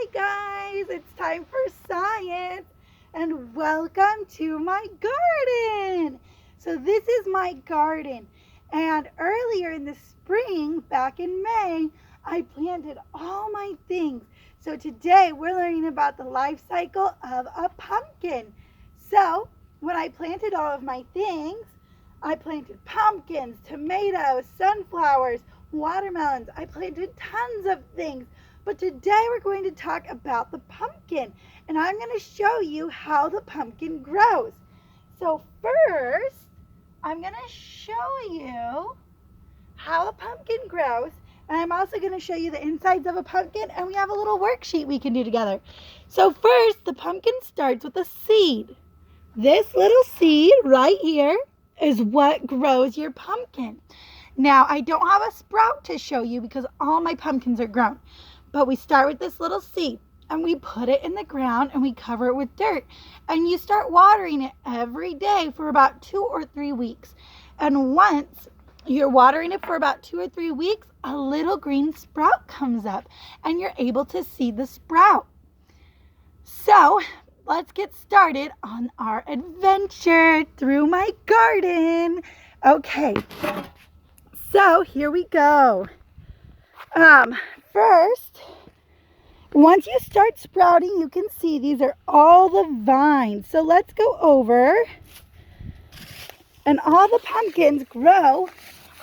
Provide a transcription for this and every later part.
Hi guys, it's time for science and welcome to my garden. So this is my garden, and earlier in the spring, back in May, I planted all my things. So today we're learning about the life cycle of a pumpkin. So when I planted all of my things, I planted pumpkins, tomatoes, sunflowers, watermelons. I planted tons of things. But today we're going to talk about the pumpkin, and I'm going to show you how the pumpkin grows. So first, I'm going to show you how a pumpkin grows, and I'm also going to show you the insides of a pumpkin, and we have a little worksheet we can do together. So first, the pumpkin starts with a seed. This little seed right here is what grows your pumpkin. Now, I don't have a sprout to show you because all my pumpkins are grown. But we start with this little seed and we put it in the ground and we cover it with dirt. And you start watering it every day for about 2 or 3 weeks. And once you're watering it for about 2 or 3 weeks, a little green sprout comes up and you're able to see the sprout. So let's get started on our adventure through my garden. Okay, so here we go. First, once you start sprouting, you can see these are all the vines. So let's go over, and all the pumpkins grow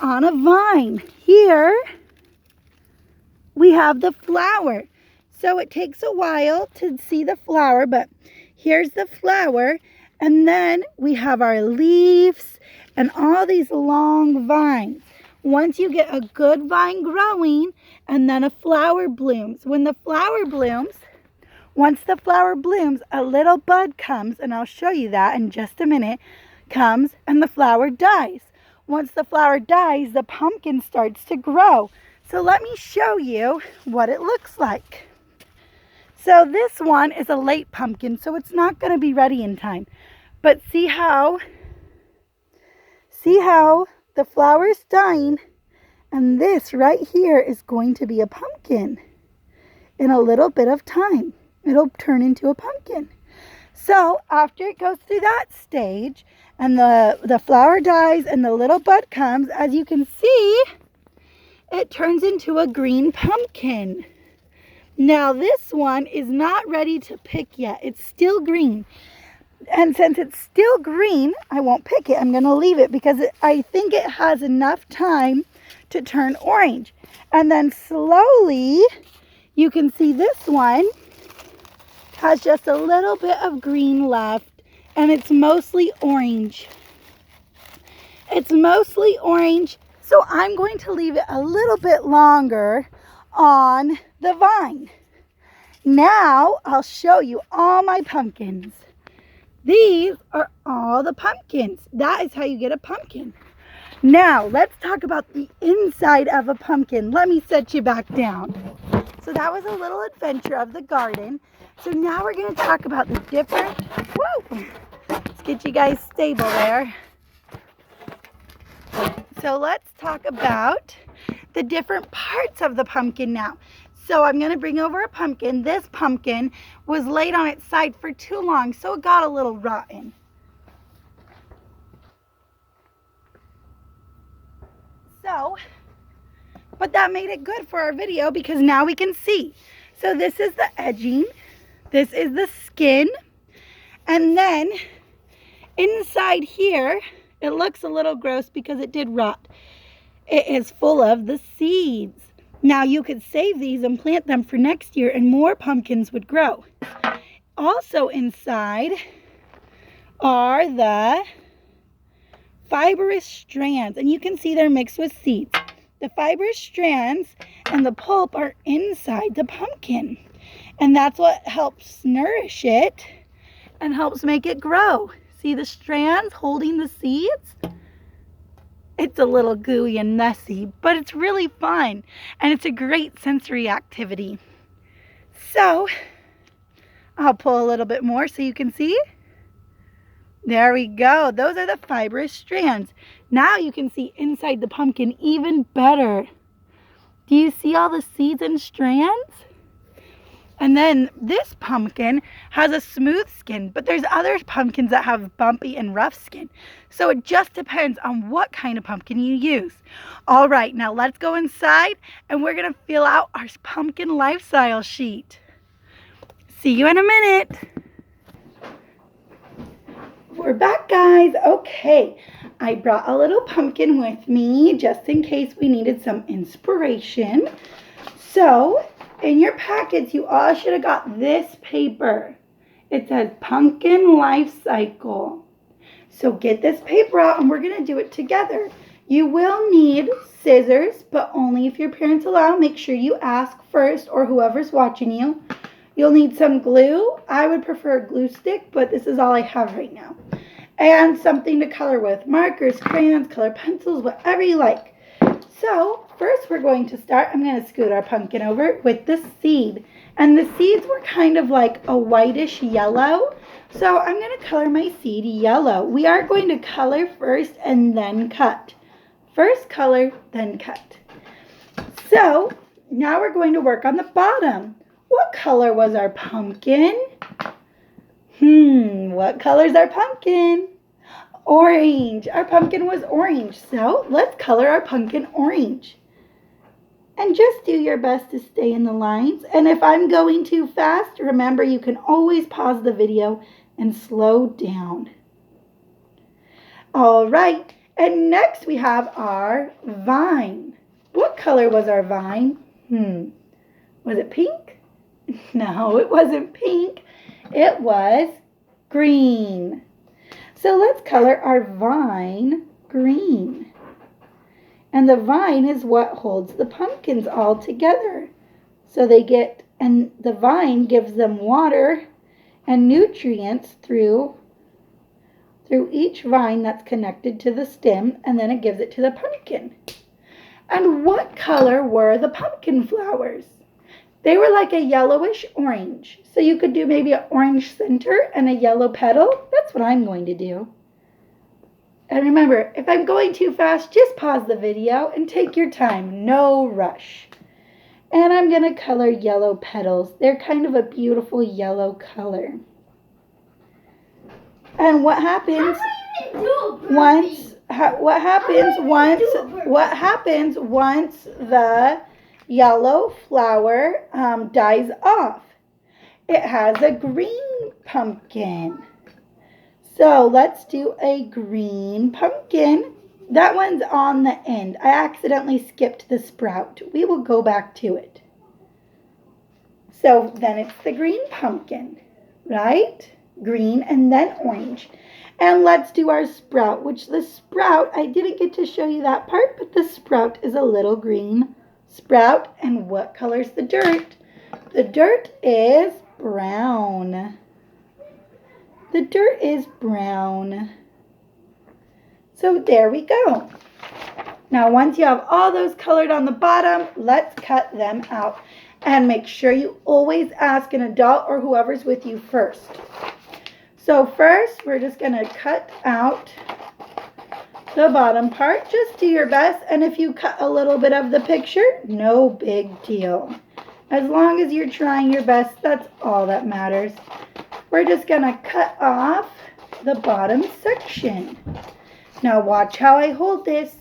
on a vine. Here, we have the flower. So it takes a while to see the flower, but here's the flower, and then we have our leaves and all these long vines. Once you get a good vine growing, and then a flower blooms. When the flower blooms, once the flower blooms, a little bud comes, and I'll show you that in just a minute, comes, and the flower dies. Once the flower dies, the pumpkin starts to grow. So let me show you what it looks like. So this one is a late pumpkin, so it's not going to be ready in time. But see how the flower is dying, and this right here is going to be a pumpkin. In a little bit of time, it'll turn into a pumpkin. So after it goes through that stage, and the flower dies and the little bud comes, as you can see, it turns into a green pumpkin. Now this one is not ready to pick yet. It's still green. And since it's still green, I won't pick it. I'm going to leave it because I think it has enough time to turn orange. And then slowly, you can see this one has just a little bit of green left, and it's mostly orange. It's mostly orange, so I'm going to leave it a little bit longer on the vine. Now, I'll show you all my pumpkins. These are all the pumpkins. That is how you get a pumpkin. Now, let's talk about the inside of a pumpkin. Let me set you back down. So that was a little adventure of the garden. So now we're going to talk about the different, let's get you guys stable there. So let's talk about the different parts of the pumpkin now. So I'm going to bring over a pumpkin. This pumpkin was laid on its side for too long, so it got a little rotten. But that made it good for our video because now we can see. So this is the edging. This is the skin. And then inside here, it looks a little gross because it did rot. It is full of the seeds. Now you could save these and plant them for next year and more pumpkins would grow. Also inside are the fibrous strands, and you can see they're mixed with seeds. The fibrous strands and the pulp are inside the pumpkin, and that's what helps nourish it and helps make it grow. See the strands holding the seeds? It's a little gooey and messy, but it's really fun, and it's a great sensory activity. So, I'll pull a little bit more so you can see. There we go. Those are the fibrous strands. Now you can see inside the pumpkin even better. Do you see all the seeds and strands? And then this pumpkin has a smooth skin, but there's other pumpkins that have bumpy and rough skin. So it just depends on what kind of pumpkin you use. All right, now let's go inside and we're going to fill out our pumpkin lifestyle sheet. See you in a minute. We're back, guys. Okay, I brought a little pumpkin with me just in case we needed some inspiration. So, in your packets, you all should have got this paper. It says Pumpkin Life Cycle. So get this paper out and we're going to do it together. You will need scissors, but only if your parents allow. Make sure you ask first or whoever's watching you. You'll need some glue. I would prefer a glue stick, but this is all I have right now. And something to color with. Markers, crayons, color pencils, whatever you like. So, first we're going to start, I'm going to scoot our pumpkin over with the seed. And the seeds were kind of like a whitish yellow. So I'm going to color my seed yellow. We are going to color first and then cut. First color, then cut. So, now we're going to work on the bottom. What color was our pumpkin? What color is our pumpkin? Orange. Our pumpkin was orange. So let's color our pumpkin orange. And just do your best to stay in the lines. And if I'm going too fast, remember you can always pause the video and slow down. All right. And next we have our vine. What color was our vine? Was it pink? No, it wasn't pink. It was green. So let's color our vine green. And the vine is what holds the pumpkins all together. So and the vine gives them water and nutrients through each vine that's connected to the stem, and then it gives it to the pumpkin. And what color were the pumpkin flowers? They were like a yellowish orange. So you could do maybe an orange center and a yellow petal. That's what I'm going to do. And remember, if I'm going too fast, just pause the video and take your time. No rush. And I'm going to color yellow petals. They're kind of a beautiful yellow color. And what happens once the yellow flower dies off? It has a green pumpkin. So let's do a green pumpkin. That one's on the end. I accidentally skipped the sprout. We will go back to it. So then it's the green pumpkin, right? Green and then orange. And let's do our sprout, which the sprout, I didn't get to show you that part, but the sprout is a little green sprout. And what color's the dirt? The dirt is brown. The dirt is brown. So there we go. Now once you have all those colored on the bottom, let's cut them out. And make sure you always ask an adult or whoever's with you first. So first, we're just going to cut out the bottom part. Just do your best. And if you cut a little bit of the picture, no big deal. As long as you're trying your best, that's all that matters. We're just going to cut off the bottom section. Now watch how I hold this.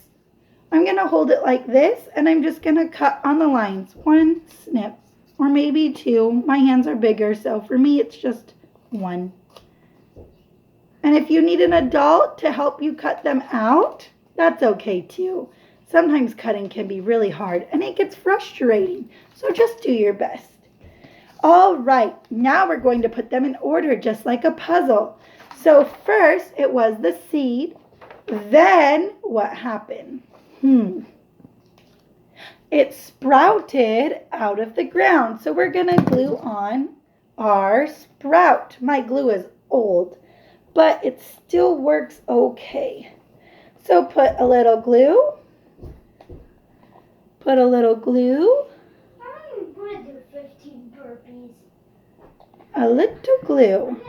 I'm going to hold it like this, and I'm just going to cut on the lines. One snip, or maybe two. My hands are bigger, so for me it's just one. And if you need an adult to help you cut them out, that's okay too. Sometimes cutting can be really hard, and it gets frustrating, so just do your best. All right, now we're going to put them in order, just like a puzzle. So first, it was the seed. Then, what happened? It sprouted out of the ground. So we're going to glue on our sprout. My glue is old, but it still works okay. So put a little glue. Put a little glue. I'm going to do 15 burpees. A little glue.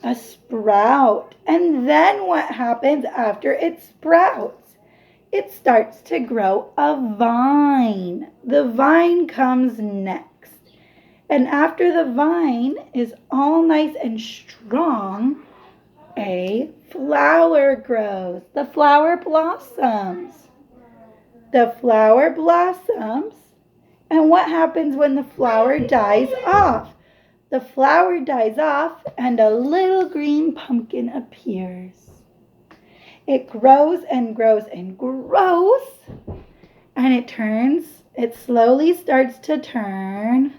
A sprout. And then what happens after it sprouts? it starts to grow a vine. The vine comes next. And after the vine is all nice and strong, a flower grows. The flower blossoms. The flower blossoms. And what happens when the flower dies off? The flower dies off and a little green pumpkin appears. It grows and grows and grows. And it slowly starts to turn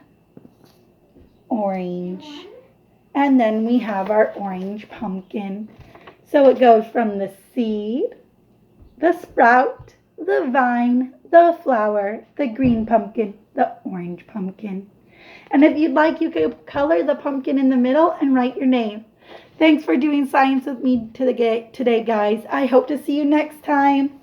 orange. And then we have our orange pumpkin. So it goes from the seed, the sprout, the vine, the flower, the green pumpkin, the orange pumpkin. And if you'd like, you could color the pumpkin in the middle and write your name. Thanks for doing science with me today, guys. I hope to see you next time.